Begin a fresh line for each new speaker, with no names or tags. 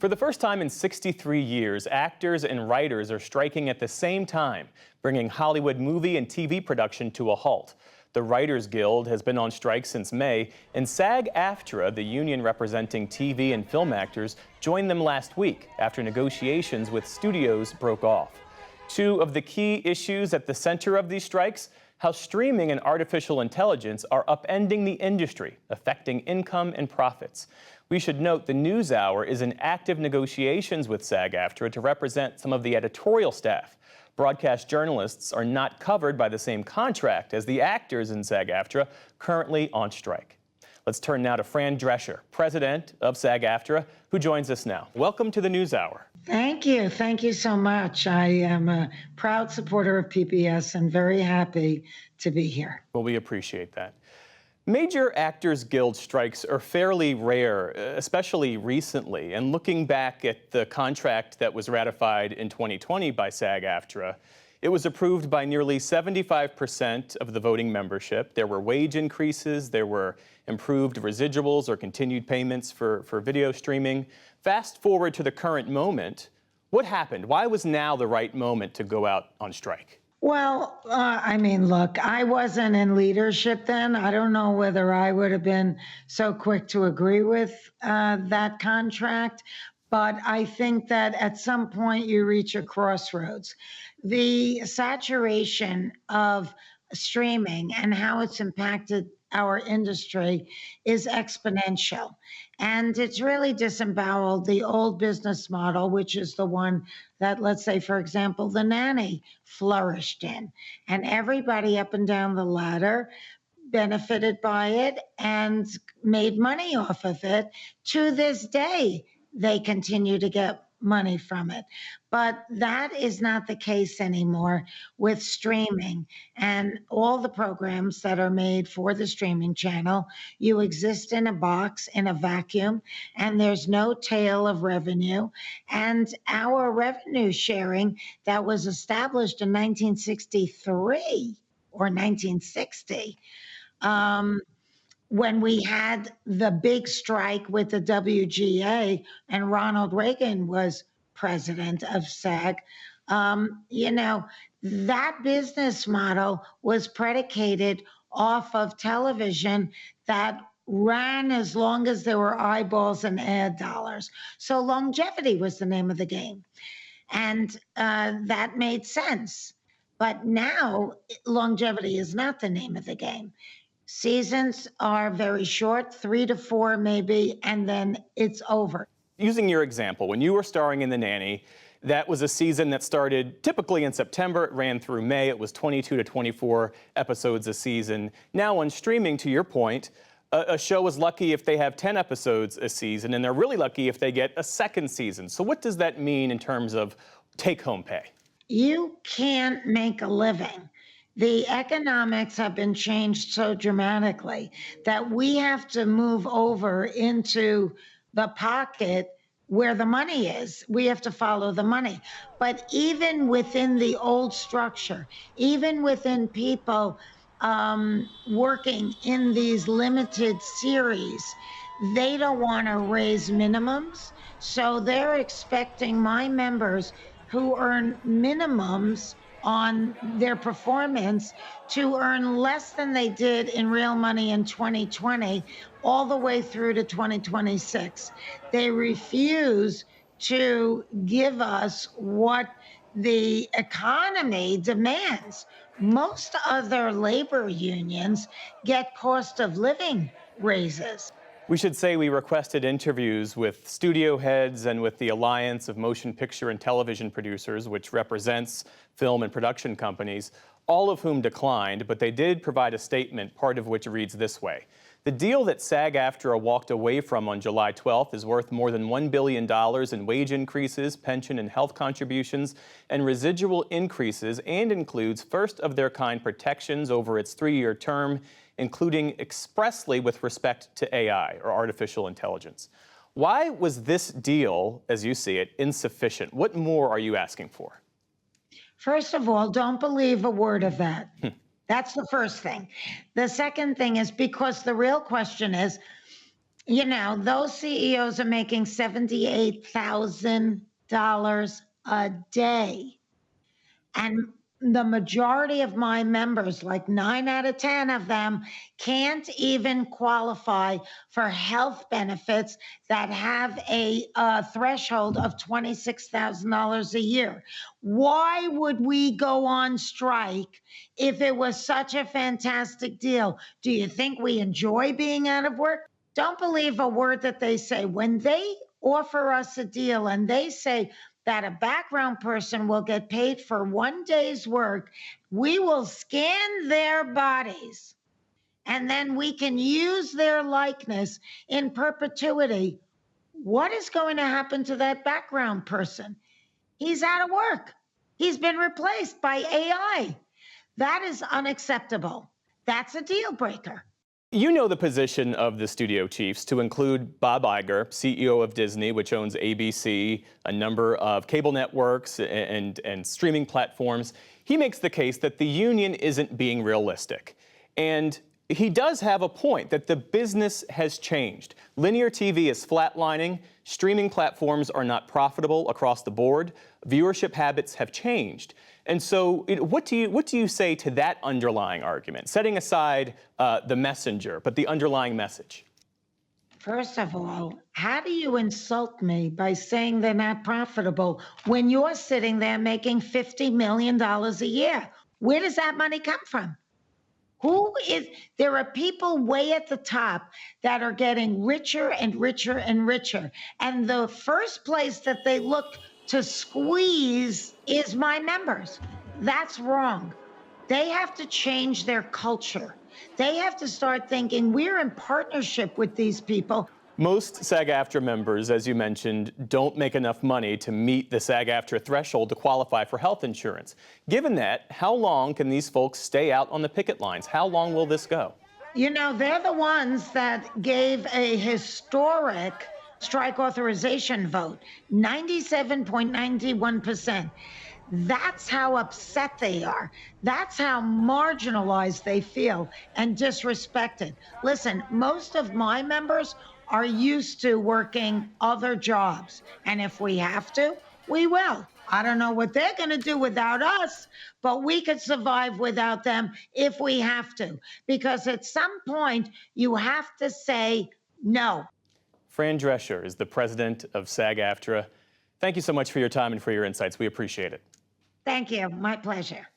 For the first time in 63 years, actors and writers are striking at the same time, bringing Hollywood movie and TV production to a halt. The Writers Guild has been on strike since May, and SAG-AFTRA, the union representing TV and film actors, joined them last week after negotiations with studios broke off. Two of the key issues at the center of these strikes: how streaming and artificial intelligence are upending the industry, affecting income and profits. We should note the NewsHour is in active negotiations with SAG-AFTRA to represent some of the editorial staff. Broadcast journalists are not covered by the same contract as the actors in SAG-AFTRA, currently on strike. Let's turn now to Fran Drescher, president of SAG-AFTRA, who joins us now. Welcome to the NewsHour.
Thank you. Thank you so much. I am a proud supporter of PBS and very happy to be here.
Well, we appreciate that. Major Actors Guild strikes are fairly rare, especially recently. And looking back at the contract that was ratified in 2020 by SAG-AFTRA, it was approved by nearly 75% of the voting membership. There were wage increases, there were improved residuals or continued payments for video streaming. Fast forward to the current moment, what happened? Why was now the right moment to go out on strike?
Well, look, I wasn't in leadership then. I don't know whether I would have been so quick to agree with that contract, but I think that at some point you reach a crossroads. The saturation of streaming and how it's impacted our industry is exponential. And it's really disemboweled the old business model, which is the one that, let's say, for example, the nanny flourished in. And everybody up and down the ladder benefited by it and made money off of it. To this day, they continue to get money from it. But that is not the case anymore with streaming and all the programs that are made for the streaming channel. You exist in a box, in a vacuum, and there's no tail of revenue. And our revenue sharing that was established in 1963 or 1960, when we had the big strike with the WGA and Ronald Reagan was president of SAG, that business model was predicated off of television that ran as long as there were eyeballs and ad dollars. So longevity was the name of the game. And that made sense. But now longevity is not the name of the game. Seasons are very short, 3 to 4 maybe, and then it's over.
Using your example, when you were starring in The Nanny, that was a season that started typically in September. It ran through May. It was 22 to 24 episodes a season. Now on streaming, to your point, a show is lucky if they have 10 episodes a season, and they're really lucky if they get a second season. So what does that mean in terms of take-home pay?
You can't make a living. The economics have been changed so dramatically that we have to move over into the pocket where the money is. We have to follow the money. But even within the old structure, even within people working in these limited series, they don't want to raise minimums. So they're expecting my members who earn minimums on their performance to earn less than they did in real money in 2020 all the way through to 2026. They refuse to give us what the economy demands. Most other labor unions get cost of living raises.
We should say we requested interviews with studio heads and with the Alliance of Motion Picture and Television Producers, which represents film and production companies, all of whom declined, but they did provide a statement, part of which reads this way. The deal that SAG-AFTRA walked away from on July 12th is worth more than $1 billion in wage increases, pension and health contributions, and residual increases, and includes first-of-their-kind protections over its 3-year term, including expressly with respect to AI, or artificial intelligence. Why was this deal, as you see it, insufficient? What more are you asking for?
First of all, don't believe a word of that. That's the first thing. The second thing is because the real question is, You know, those CEOs are making $78,000 a day. And the majority of my members, like 9 out of 10 of them, can't even qualify for health benefits that have a threshold of $26,000 a year. Why would we go on strike if it was such a fantastic deal? Do you think we enjoy being out of work? Don't believe a word that they say. When they offer us a deal and they say, that a background person will get paid for 1 day's work, we will scan their bodies and then we can use their likeness in perpetuity. What is going to happen to that background person? He's out of work. He's been replaced by AI. That is unacceptable. That's a deal breaker.
You know the position of the studio chiefs, to include Bob Iger, CEO of Disney, which owns ABC, a number of cable networks and streaming platforms. He makes the case that the union isn't being realistic. And he does have a point that the business has changed. Linear TV is flatlining. Streaming platforms are not profitable across the board. Viewership habits have changed. And so what do you say to that underlying argument, setting aside the messenger, but the underlying message?
First of all, how do you insult me by saying they're not profitable when you're sitting there making $50 million a year? Where does that money come from? There are people way at the top that are getting richer and richer and richer. And the first place that they look to squeeze is my members. That's wrong. They have to change their culture. They have to start thinking we're in partnership with these people.
Most SAG-AFTRA members, as you mentioned, don't make enough money to meet the SAG-AFTRA threshold to qualify for health insurance. Given that, how long can these folks stay out on the picket lines? How long will this go?
You know, they're the ones that gave a historic strike authorization vote, 97.91%. That's how upset they are. That's how marginalized they feel and disrespected. Listen, most of my members are used to working other jobs. And if we have to, we will. I don't know what they're going to do without us, but we could survive without them if we have to. Because at some point, you have to say no.
Fran Drescher is the president of SAG-AFTRA. Thank you so much for your time and for your insights. We appreciate it.
Thank you. My pleasure.